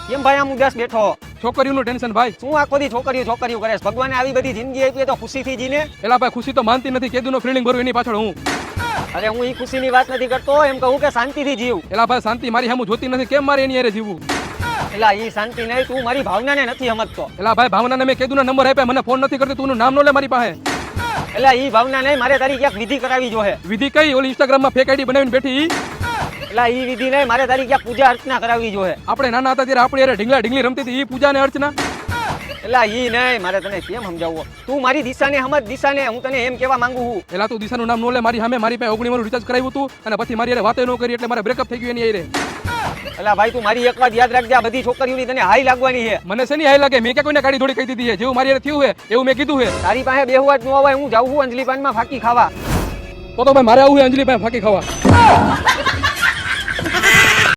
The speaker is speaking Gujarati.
કેમ ભાઈ આમ ઉદાસ બેઠો? છોકરીઓનું ટેન્શન ભાઈ. શું આખો દી છોકરીઓ કરે છે? ભગવાને આવી બધી જિંદગી આપી તો ખુશીથી જીને. એલા ભાઈ ખુશી તો માનતી નથી, કેદુનો ફિલ્ડિંગ ભરું એની પાછળ હું. અરે હું ઈ ખુશીની વાત નથી કરતો, એમ કહું કે શાંતિથી જીવ. એલા ભાઈ શાંતિ મારી સામું જોતી નથી, કેમ મારે એની હારે જીવવું? એલા ઈ શાંતિ નહીં, તું મારી ભાવનાને નથી સમજતો. એલા ભાઈ ભાવનાને મેં કેદુના નંબર આપ્યા, મને ફોન નથી કરતી, તું નામ નો લે મારી પાસે. એલા ઈ ભાવના નહીં, મારે તારી ક્યાંક વિધિ કરાવી જોઈએ. વિધિ કઈ? ઓલી ઇન્સ્ટાગ્રામમાં ફેક આઈડી બનાવીને બેઠી. એલા ઈ વિધિ નહીં, મારે તારી ક્યાંક પૂજા અર્ચના કરાવવી જોઈએ. આપણે નાના હતા ત્યારે આપણી હારે ઢીંગલા ઢીંગલી રમતી હતી, ઈ પૂજા ને અર્ચના. એલા ઈ નહીં, મારે તને કેમ સમજાવવો? તું મારી દિશાને સમજ, દિશાને. હું તને એમ કહેવા માંગુ છું. એલા તું દિશાનું નામ નો લે મારી સામે. મારી પાસે 19 રિચાર્જ કરાવ્યું હતું અને પછી મારી હારે વાતો ન કરી એટલે મારે બ્રેકઅપ થઈ ગયું એની હારે. એલા ભાઈ તું મારી એક વાત યાદ રાખજે, આ બધી છોકરીઓની તને હાઈ લાગવાની છે. મને શેની હાઈ લાગે? મેં કે કોઈને ગાડી થોડી કહી દીધી છે, જેવું મારી હારે થયું છે એવું મેં કીધું છે. તારી પાસે બેહવા જ ન હોય, હું જાઉં છું અંજલિ પાનમાં ફાકી ખાવા. તો ભાઈ મારે આવું છે અંજલિ પાસે ફાકી ખાવા.